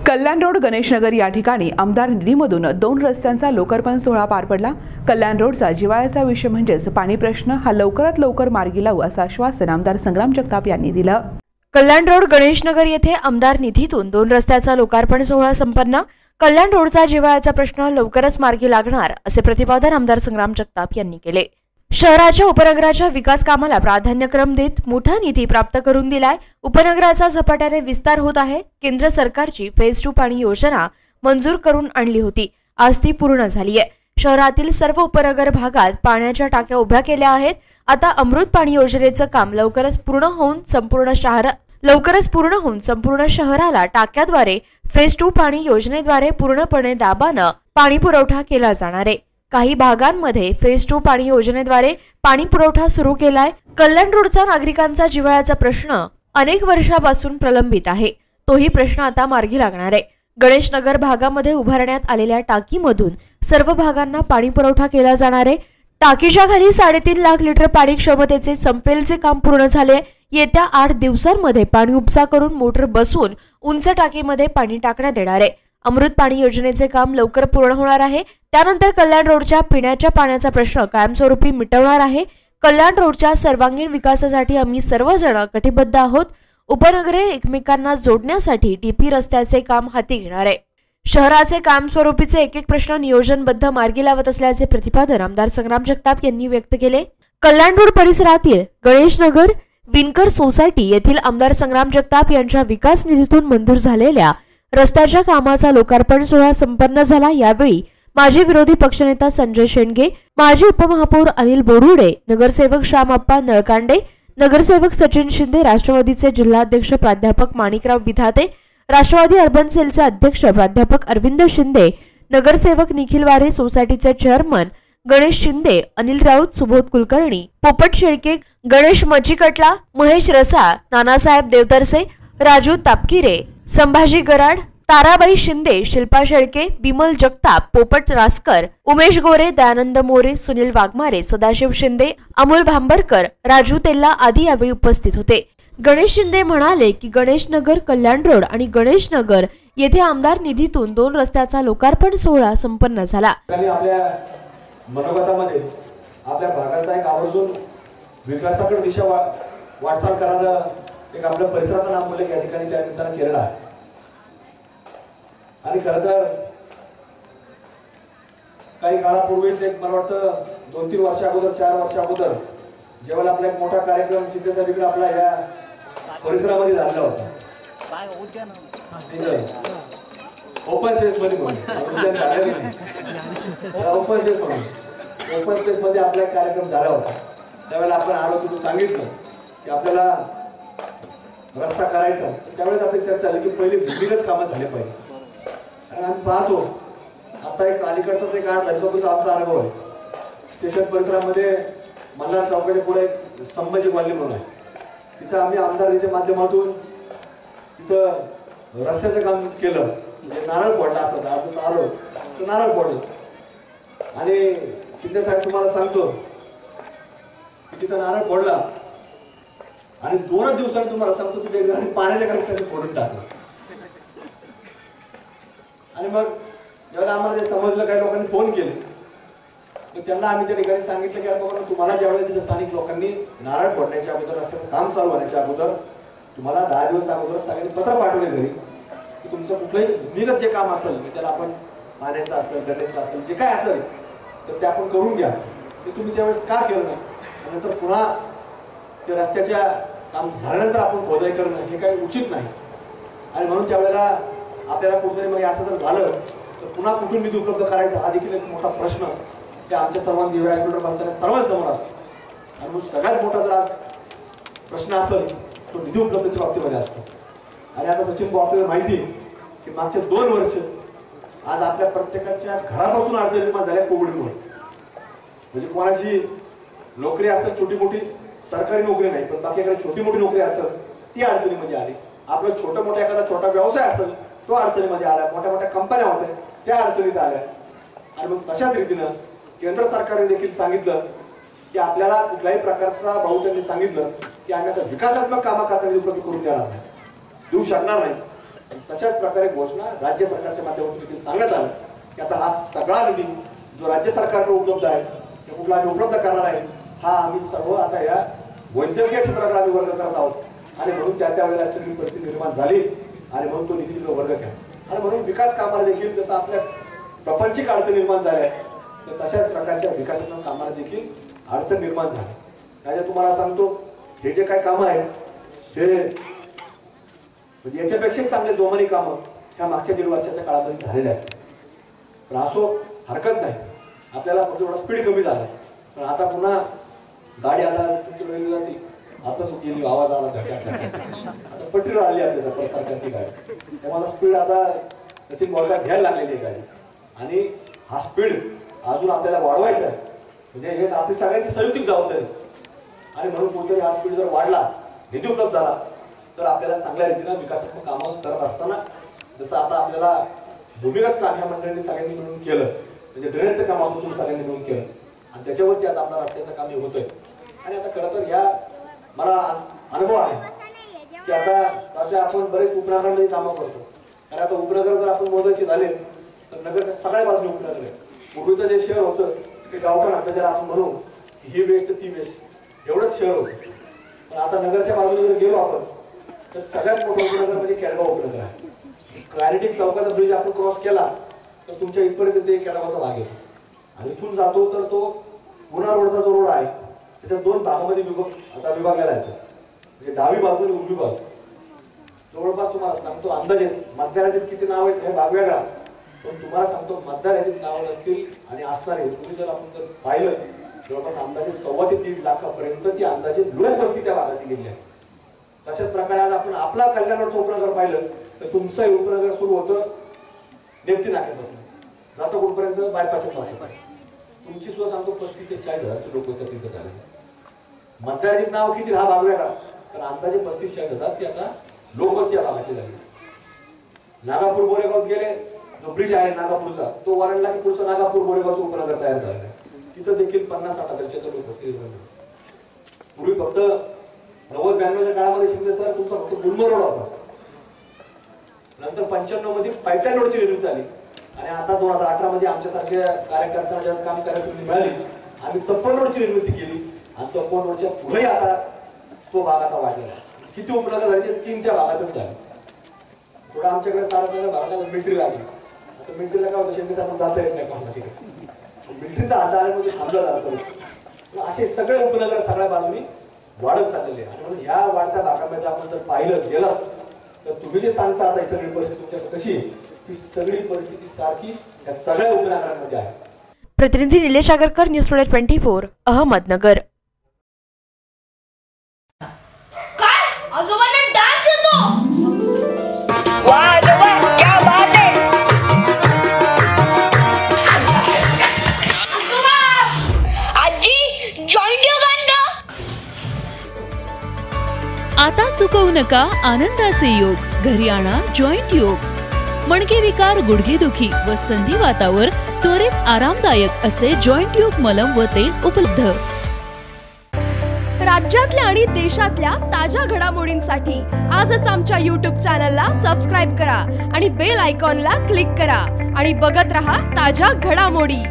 कल्याण road Ganeshnagar या ठिकाणी आमदार निधीमधून 2 रस्त्यांचा लोकार्पण सोहळा पार पडला। कल्याण रोडचा जिव्हाळ्याचा विषय म्हणजेच पाणी प्रश्न हा लवकरात लवकर मार्गी लावू असं आश्वासन आमदार संग्राम जगताप यांनी दिलं। कल्याण रोड गणेशनगर येथे आमदार निधीतून 2 रस्त्याचा लोकार्पण सोहळा संपन्न। कल्याण रोडचा जिव्हाळ्याचा प्रश्न लवकरच मार्गी लागणार असे प्रतिपादन आमदार संग्राम जगताप यांनी केले। शहराच्या उपनगराच्या विकास कामाला प्राधान्यक्रम देत मोठा निधी प्राप्त करून दिलाय। उपनगराचा झपाट्याने विस्तार होत आहे। केंद्र सरकारची फेज 2 पाणी योजना मंजूर करून आणली होती, आज ती पूर्ण झाली आहे। शहरातील सर्व उपनगर भागात पाण्याच्या टाक्या उभ्या केल्या आहेत। आता अमृत पाणी योजनेचं काम लवकरच पूर्ण होऊन संपूर्ण शहराला टाक्याद्वारे फेज 2 पाणी योजनेद्वारे पूर्णपणे दाबानं पाणी पुरवठा केला जाणार आहे। काही भागांमध्ये फेज 2 पाणी योजनेद्वारे पाणी पुरवठा सुरू केलाय। कल्याण रोडचा नागरिकांचा जिव्हाळ्याचा प्रश्न अनेक वर्षापासून प्रलंबित आहे, तोही प्रश्न आता मार्गी लागणार आहे। गणेशनगर भागामध्ये उभारण्यात आलेल्या टाकीमधून सर्व भागांना पाणी पुरवठा केला जाणार आहे। टाकीच्या खाली 3.5 लाख लिटर पाणी क्षमतेचे संपेलचे काम पूर्ण झाले। येत्या 8 दिवसांमध्ये पाणी उपसा करून मोटर बसवून उंच टाकीमध्ये पाणी टाकण्यात येणार आहे। अमृत पाणी योजनेचे काम लवकर पूर्ण होणार आहे। त्यानंतर कल्याण रोडच्या पिण्याच्या पाण्याचा प्रश्न कायमस्वरूपी मिटवणार आहे। कल्याण रोडच्या सर्वांगीण विकासासाठी आम्ही सर्वजण कटिबद्ध आहोत। उपनगरे एकमेकांना जोडण्यासाठी डीपी रस्त्याचे काम हाती घेणार आहे। शहराचे कायमस्वरूपीचे एक प्रश्न नियोजनबद्ध मार्गी लावत असल्याचे प्रतिपादन आमदार संग्राम जगताप यांनी व्यक्त केले। कल्याण रोड परिसरातील गणेशनगर विनकर सोसायटी येथील आमदार संग्राम जगताप यांच्या विकास निधीतून मंजूर झालेल्या रस्त्याच्या कामाचा लोकार्पण सोहळा संपन्न झाला। यावेळी माजी विरोधी पक्षनेता संजय शेंडगे, माजी उपमहापौर अनिल बोरुडे, नगरसेवक श्यामप्पा नळकांडे, नगरसेवक सचिन शिंदे, राष्ट्रवादीचे जिल्हाध्यक्ष प्राध्यापक माणिकराव विधाते, राष्ट्रवादी अर्बन सेलचे अध्यक्ष प्राध्यापक अरविंद शिंदे, नगरसेवक निखिल वारे, सोसायटीचे चेअरमन गणेश शिंदे, अनिल राऊत, सुबोध कुलकर्णी, पोपट शेळके, गणेश मचिकटला, महेश रसाळ, नानासाहेब देवतरसे, राजू तापकिरे, संभाजी गराड, ताराबाई शिंदे, शिल्पा शेळके, बिमल जगताप, पोपट रासकर, उमेश गोरे, दयानंद मोरे, सुनील वाघमारे, सदाशिव शिंदे, अमोल भांबरकर, राजू तेल्ला आदी यावेळी उपस्थित होते। गणेश शिंदे म्हणाले की गणेशनगर, कल्याण रोड आणि गणेशनगर येथे आमदार निधीतून 2 रस्त्याचा लोकार्पण सोहळा संपन्न झाला। आपल्या मनोगतामध्ये आपल्या भागाचा एक आवर्जून विकासाकडे दिशा वाटचाल करायला एक आपल्या परिसराचं नाम उल्लेख या ठिकाणी त्या निमित्तानं केलेला आहे। आणि खरं तर काही काळापूर्वीच एक मला वाटतं 2-3 वर्ष अगोदर 4 वर्ष अगोदर जेव्हा आपला एक मोठा कार्यक्रम शिंदे साहेबांकडे आपला या परिसरामध्ये झालेला होता, ओपन स्पेस मध्ये ओपन स्पेस मध्ये आपला एक कार्यक्रम झाला होता। त्यावेळेला आपण आलो, तुम्ही सांगितलं की आपल्याला रस्ता करायचा, त्यावेळेस आपली चर्चा झाली की पहिले भूमिगत कामं झाले पाहिजे। आणि आम्ही पाहतो आता एक अलीकडचाच एक 8 वर्षापूर्वीचा आमचा अनुभव आहे। स्टेशन परिसरामध्ये मल्हार चौकाच्या पुढे एक संभाजी कॉलनी म्हणून आहे, तिथं आम्ही आमदारच्या माध्यमातून तिथं रस्त्याचं काम केलं, म्हणजे नारळ फोडला असायचा, आजच आरो नारळ फोडलं। आणि शिंदे साहेब तुम्हाला सांगतो की तिथं नारळ फोडला आणि 2 दिवसांनी तुम्हाला सांगतो तिथे एक जणांनी पाण्याच्या कनेक्शन फोडून टाकलं। आणि मग जेव्हा आम्हाला जे समजलं, काही लोकांनी फोन केले, तर त्यांना आम्ही त्या ठिकाणी सांगितलं की बाबा तुम्हाला ज्यावेळेस तिथे स्थानिक लोकांनी नारळ फोडण्याच्या अगोदर, रस्त्याचं काम चालू होण्याच्या अगोदर तुम्हाला 10 दिवस अगोदर सगळ्यांनी पत्र पाठवले घरी की तुमचं कुठलंही भूमिगत जे काम असेल, त्याला आपण पाण्याचं असेल, ड्रेनेजचं असेल, जे काय असेल तर ते आपण करून घ्या। ते तुम्ही त्यावेळेस का केलं नाही? नंतर पुन्हा ते रस्त्याच्या काम झाल्यानंतर आपण खोदाई करणं हे काही उचित नाही। आणि म्हणून त्यावेळेला आपल्याला कुठेतरी मग असं जर झालं तर पुन्हा कुठून निधी उपलब्ध करायचा हा देखील एक मोठा प्रश्न हे आमच्या सर्वांनी व्यासपीठावर बसताना सर्वांसमोर असतो। आणि मग सगळ्यात मोठा जर आज प्रश्न असेल तो निधी उपलब्धतेच्या बाबतीमध्ये असतो। आणि आता सचिन भाऊ आपल्याला माहिती की मागचे 2 वर्ष आज आपल्या प्रत्येकाच्या घरापासून अडचणी निर्माण झाल्या कोविडमुळे। म्हणजे कोणाची नोकरी असेल, छोटी मोठी सरकारी नोकरी नाही पण बाकी एखादी छोटी मोठी नोकरी असेल ती अडचणीमध्ये आली। आपलं छोटा मोठा एखादा छोटा व्यवसाय असेल तो अडचणीमध्ये आला, मोठ्या मोठ्या कंपन्या होत्या त्या अडचणीत आल्या। आणि मग तशाच रीतीनं केंद्र सरकारने देखील सांगितलं की आपल्याला कुठल्याही प्रकारचा भाऊ त्यांनी सांगितलं की आम्ही आता विकासात्मक कामं करता उपलब्ध करून देऊ शकणार नाही। तशाच प्रकारे घोषणा राज्य सरकारच्या माध्यमातून देखील सांगण्यात आलं की आता हा सगळा निधी जो राज्य सरकारकडे उपलब्ध आहे तो कुठला आम्ही उपलब्ध करणार आहे, हा आम्ही सर्व आता या वैद्यकीय क्षेत्राकडे आम्ही वर्ग करत आहोत आणि म्हणून त्या वेळेला सगळी परिस्थिती निर्माण झाली आणि म्हणून तो निधी तिकडे वर्ग केला आणि म्हणून विकास कामाला देखील जसं आपल्या प्रपंचिक अडचण निर्माण झाल्या तर तशाच प्रकारच्या विकासाच्या कामाला देखील अडचण निर्माण झाली. म्हणजे तुम्हाला सांगतो हे जे काही कामं आहेत हे म्हणजे याच्यापेक्षाही चांगले जोमानी कामं ह्या मागच्या 1.5 वर्षाच्या काळामध्ये झालेले आहेत. पण असो हरकत नाही, आपल्याला थोडा स्पीड कमी झाला पण आता पुन्हा गाडी आता तुमच्या वेळेला जाते आताच गेली आवाज आला आता पटरीवर आली आपल्या सरकारची गाडी त्यामुळे स्पीड आता त्याची मोठा घ्यायला लागलेली आहे गाडी आणि हा स्पीड अजून आपल्याला वाढवायचा आहे. म्हणजे हे आपली सगळ्यांची संयुक्तिक जबाबदारी आणि म्हणून कोणतरी हा स्पीड जर वाढला निधी उपलब्ध झाला तर आपल्याला चांगल्या रीतीनं विकासात्मक कामं करत असताना जसं आता आपल्याला भूमिगत काम ह्या मंडळींनी सगळ्यांनी मिळून केलं म्हणजे ड्रेनेजचं काम आपण तुम्ही सगळ्यांनी मिळून केलं आणि त्याच्यावरती आता आपला रस्त्याचं काम हे होतंय. आणि आता खरं तर ह्या मला अनुभव आहे की आता आपण बरेच उपनगरांमध्ये कामं करतो कारण आता उपनगर जर आपण मोजायचे झाले तर नगर सगळ्या बाजूने उपनगर आहे. पूर्वीचं जे शहर होतं ते गावठाण आता ज्याला आपण म्हणू ही वेस्ट ती वेस्ट एवढंच शहर होतं. पण आता नगरच्या बाजूने जर गेलो आपण तर सगळ्यात मोठं उपनगर म्हणजे केडगाव उपनगर आहे. क्लॅरिटी चौकाचा ब्रिज आपण क्रॉस केला तर तुमच्या इथपर्यंत ते केडगावचा भाग येतो आणि इथून जातो तर तो पुणा रोडचा जो रोड आहे त्याच्या 2 भागामध्ये आता विभागलेला आहे. म्हणजे डावी बाजू आणि उजवी बाजू जवळपास तुम्हाला सांगतो अंदाजे मतदार यादीत किती नाव आहेत हे भाग वेगळा पण तुम्हाला सांगतो मतदार यादीत नाव नसतील आणि असणारे तुम्ही जर आपण जर पाहिलं जवळपास अंदाजे 1.25 ते 1.5 लाखापर्यंत ती अंदाजे लोकवस्ती त्या भागात गेली आहे. तशाच प्रकारे आज आपण आपला कल्याणवरचं उपनगर पाहिलं तर तुमचं उपनगर सुरू होतं नेमती नाक्यापासून जातं कुठपर्यंत बायपासच्या चौकापर्यंत. तुमची सुद्धा सांगतो 35 ते 40 हजारचे लोक तिथे झाले. मतदार यादीत नाव किती हा भाग वेगळा तर अंदाजे 35-40 हजार ती आता लोकवस्ती या भागाची झाली. नागापूर बोरेगाव गेले जो ब्रिज आहे नागापूरचा तो वरंडला की पुढचं नागापूर बोरेगावचं उपनगर तयार झालं आहे. तिथं देखील 50-60 हजारच्या लोकवस्ती पूर्वी फक्त 90-92च्या काळामध्ये शिंदे सर तुमचा फक्त गुलमर्ग रोड होता. नंतर 95 मध्ये पाईपलाईन रोडची निर्मिती झाली आणि आता 2018 मध्ये आमच्यासारख्या कार्यकर्त्यांना ज्यावेळेस काम करायची संधी मिळाली आम्ही तप्पन रोडची निर्मिती केली आणि तप्पन रोडच्या पुढे आता तो भाग आता वाढलेला. किती उपनगर झाली 3 त्या भागातच झाले. थोडं आमच्याकडे सारा भागात मिलिटरी लागली. आता मिलिटरीला काय होतं शेंगेस आपण जाता येत नाही पाहणं तिकडे मिलिटरीचा हात आल्यामध्ये थांबलं जातं. असे सगळे उपनगर सगळ्या बाजूनी वाढत चाललेले आणि म्हणून ह्या वाढत्या भागामध्ये आपण जर पाहिलं गेलं तर तुम्ही जे सांगता आता ही सगळी परिस्थिती तुमच्याकडे कशी ही सगळी परिस्थिती सारखी या सगळ्या उपनगरांमध्ये आहे. प्रतिनिधी निलेश आगरकर, न्यूज टुडे 24, अहमदनगर. काय आजोबांना डान्स येतो? वाह आजोबा क्या बात है. आजोबा आजी जॉईंट योग आणा. आता चुकवू नका आनंदाचे योग. घरी आणा जॉईंट योग. मणके विकार, गुडघेदुखी व संधिवातावर त्वरित आरामदायक असे जॉईंट योग मलम व तेल उपलब्ध. राज्यातल्या आणि देशातल्या ताज्या घडामोडींसाठी आजच आमच्या YouTube चॅनलला सबस्क्राईब करा आणि बेल आयकॉनला क्लिक करा आणि बघत रहा ताज्या घडामोडी.